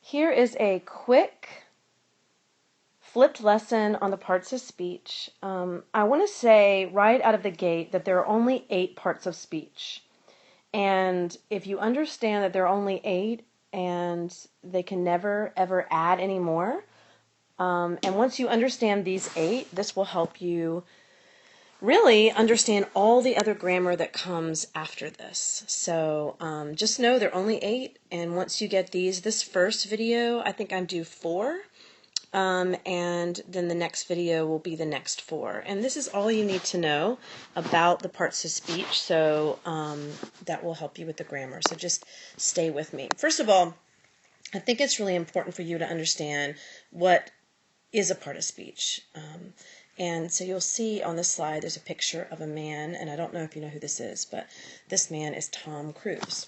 Here is a quick flipped lesson on the parts of speech. I want to say right out of the gate that there are only 8 parts of speech. And if you understand that there are only 8 and they can never ever add any more, and once you understand these 8, this will help you really understand all the other grammar that comes after this. So just know there are only 8, and once you get this first video, I think I'm due 4, and then the next video will be the next 4. And this is all you need to know about the parts of speech, so that will help you with the grammar. So just stay with me. First of all, I think it's really important for you to understand what is a part of speech. And so you'll see on this slide there's a picture of a man, and I don't know if you know who this is, but this man is Tom Cruise.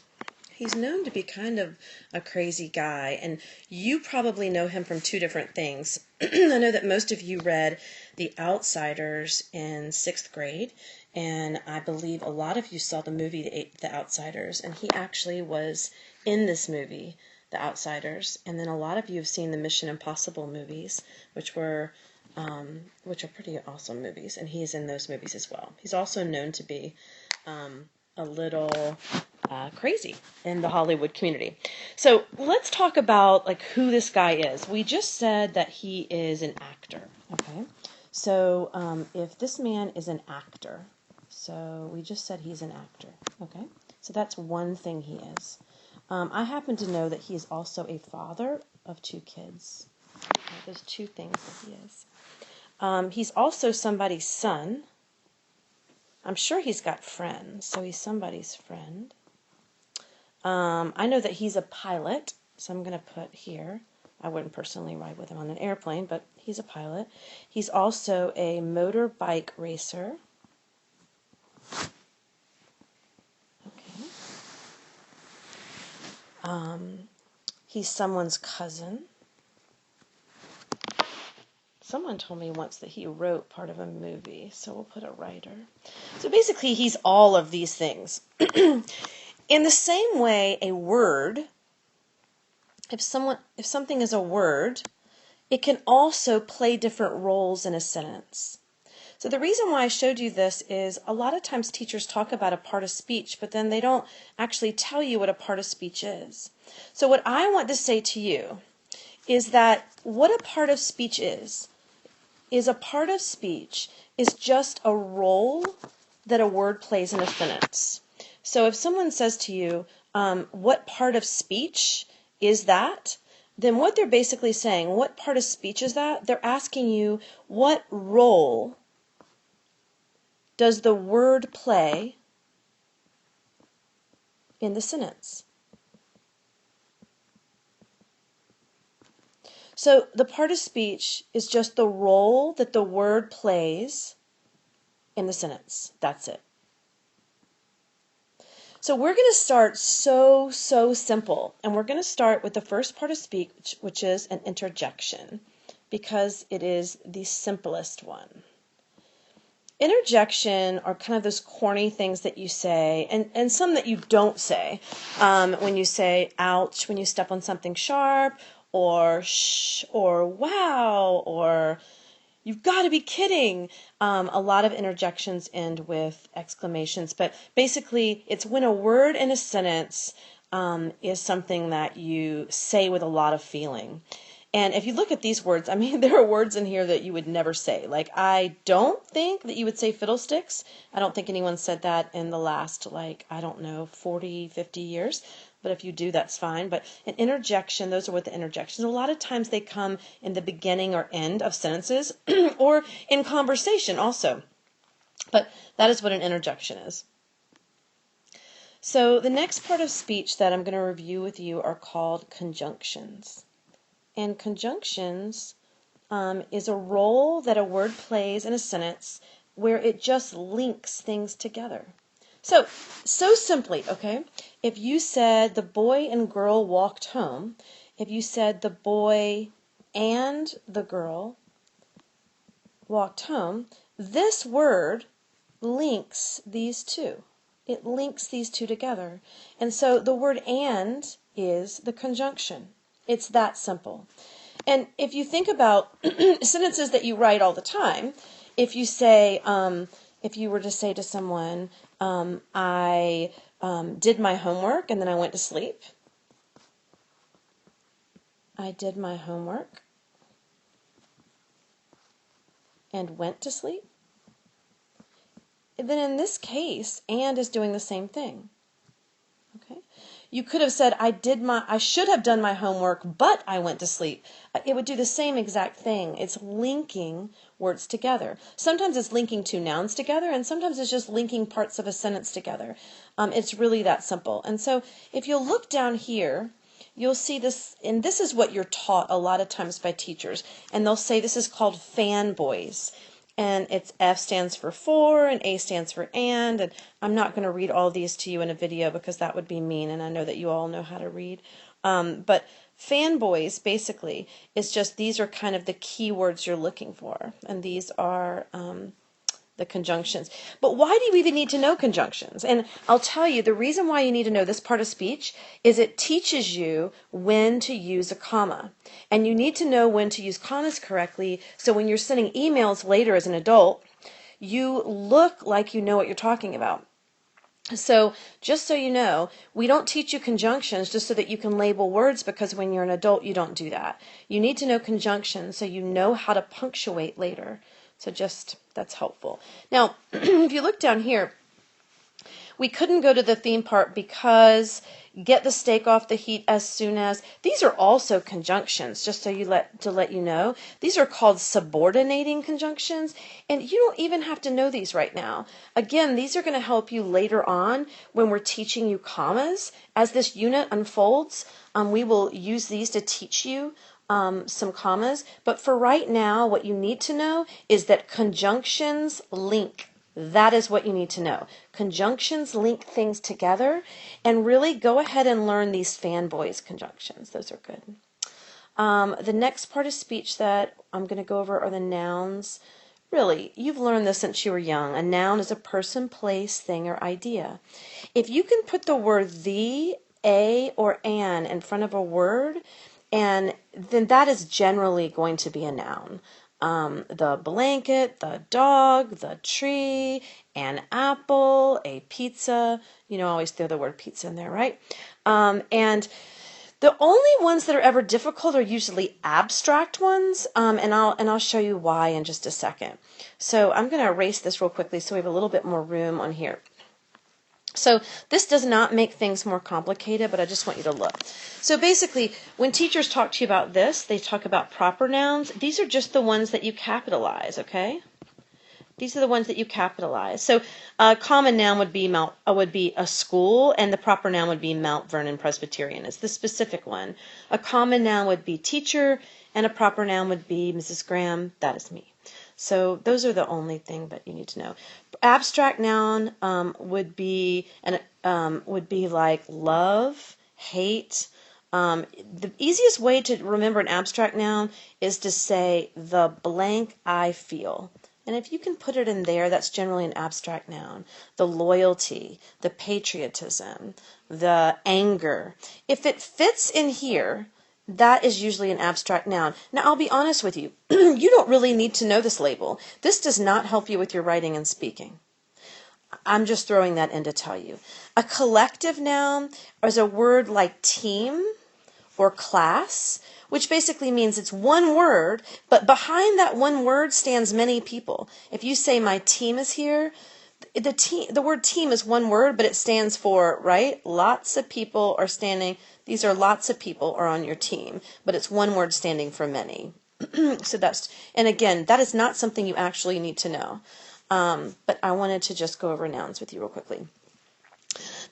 He's known to be kind of a crazy guy, and you probably know him from 2 different things. I know that most of you read The Outsiders in 6th grade, and I believe a lot of you saw the movie The Outsiders, and he actually was in this movie, The Outsiders. And then a lot of you have seen the Mission Impossible movies, which are pretty awesome movies, and he's in those movies as well. He's also known to be a little crazy in the Hollywood community. So let's talk about who this guy is. We just said that he is an actor. Okay, so if this man is an actor, so we just said he's an actor. Okay, so that's one thing he is. I happen to know that he is also a father of 2 kids. Okay, there's 2 things that he is. He's also somebody's son. I'm sure he's got friends, so he's somebody's friend. I know that he's a pilot, so I'm going to put here. I wouldn't personally ride with him on an airplane, but he's a pilot. He's also a motorbike racer. Okay. He's someone's cousin. Someone told me once that he wrote part of a movie, so we'll put a writer. So basically, he's all of these things. In the same way, a word, if something is a word, it can also play different roles in a sentence. So the reason why I showed you this is a lot of times teachers talk about a part of speech, but then they don't actually tell you what a part of speech is. So what I want to say to you is that what a part of speech is a part of speech is just a role that a word plays in a sentence. So if someone says to you, what part of speech is that? Then what they're basically saying, what part of speech is that? They're asking you, what role does the word play in the sentence? So the part of speech is just the role that the word plays in the sentence. That's it. So we're going to start so simple, and we're going to start with the first part of speech, which is an interjection, because it is the simplest one. Interjection are kind of those corny things that you say, and some that you don't say. When you say ouch, when you step on something sharp, or shh, or wow, or you've got to be kidding. A lot of interjections end with exclamations, but basically it's when a word in a sentence is something that you say with a lot of feeling. And if you look at these words, I mean, there are words in here that you would never say. Like, I don't think that you would say fiddlesticks. I don't think anyone said that in the last, 40, 50 years. But if you do, that's fine. But an interjection, those are what the interjections. A lot of times they come in the beginning or end of sentences or in conversation also. But that is what an interjection is. So the next part of speech that I'm going to review with you are called conjunctions. And conjunctions is a role that a word plays in a sentence where it just links things together. So simply, okay, if you said the boy and girl walked home, if you said the boy and the girl walked home, this word links these two. It links these two together. And so the word and is the conjunction. It's that simple. And if you think about sentences that you write all the time, if you say, if you were to say to someone, I did my homework and then I went to sleep. I did my homework and went to sleep. Then in this case, and is doing the same thing. Okay? You could have said, I should have done my homework, but I went to sleep. It would do the same exact thing. It's linking words together. Sometimes it's linking two nouns together, and sometimes it's just linking parts of a sentence together. It's really that simple. And so if you'll look down here, you'll see this, and this is what you're taught a lot of times by teachers, and they'll say this is called fanboys. And it's F stands for and A stands for and I'm not going to read all these to you in a video because that would be mean, and I know that you all know how to read. But fanboys basically is just, these are kind of the key words you're looking for, and these are the conjunctions. But why do you even need to know conjunctions? And I'll tell you, the reason why you need to know this part of speech is it teaches you when to use a comma. And you need to know when to use commas correctly, so when you're sending emails later as an adult, you look like you know what you're talking about. So just so you know, we don't teach you conjunctions just so that you can label words, because when you're an adult you don't do that. You need to know conjunctions so you know how to punctuate later. So just, that's helpful. Now, if you look down here, we couldn't go to the theme part because, get the steak off the heat as soon as. These are also conjunctions, just so to let you know. These are called subordinating conjunctions, and you don't even have to know these right now. Again, these are going to help you later on when we're teaching you commas. As this unit unfolds, we will use these to teach you some commas. But for right now, what you need to know is that conjunctions link. That is what you need to know. Conjunctions link things together, and really go ahead and learn these fanboys conjunctions. Those are good. The next part of speech that I'm going to go over are the nouns. Really, you've learned this since you were young. A noun is a person, place, thing, or idea. If you can put the word the, a, or an in front of a word, and then that is generally going to be a noun. The blanket, the dog, the tree, an apple, a pizza. You know, I always throw the word pizza in there, right? And the only ones that are ever difficult are usually abstract ones, and I'll show you why in just a second. So I'm going to erase this real quickly so we have a little bit more room on here. So this does not make things more complicated, but I just want you to look. So basically, when teachers talk to you about this, they talk about proper nouns. These are just the ones that you capitalize, okay? These are the ones that you capitalize. So a common noun would be a school, and the proper noun would be Mount Vernon Presbyterian. It's the specific one. A common noun would be teacher, and a proper noun would be Mrs. Graham. That is me. So those are the only thing that you need to know. Abstract noun would be like love, hate. The easiest way to remember an abstract noun is to say the blank I feel. And if you can put it in there, that's generally an abstract noun. The loyalty, the patriotism, the anger. If it fits in here, that is usually an abstract noun. Now, I'll be honest with you. You don't really need to know this label. This does not help you with your writing and speaking. I'm just throwing that in to tell you. A collective noun is a word like team or class, which basically means it's one word, but behind that one word stands many people. If you say my team is here, the word team is one word, but it stands for, right? Lots of people are standing. These are lots of people are on your team, but it's one word standing for many. So and again, that is not something you actually need to know. But I wanted to just go over nouns with you real quickly.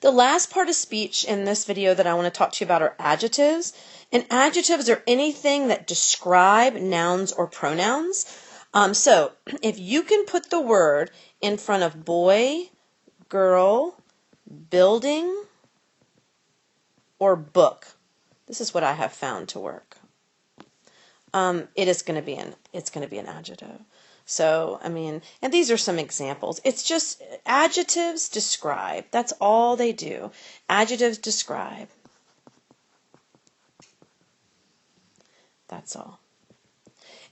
The last part of speech in this video that I want to talk to you about are adjectives. And adjectives are anything that describe nouns or pronouns. So if you can put the word in front of boy, girl, building, or book, this is what I have found to work. It's going to be an adjective. So, I mean, and these are some examples. It's just adjectives describe. That's all they do. Adjectives describe. That's all.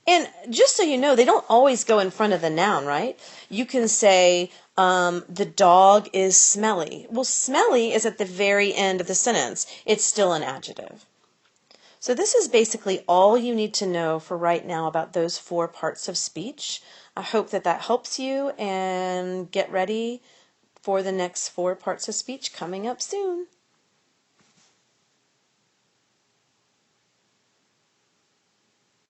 And just so you know, they don't always go in front of the noun, right? You can say, the dog is smelly. Well, smelly is at the very end of the sentence. It's still an adjective. So this is basically all you need to know for right now about those 4 parts of speech. I hope that that helps you, and get ready for the next 4 parts of speech coming up soon.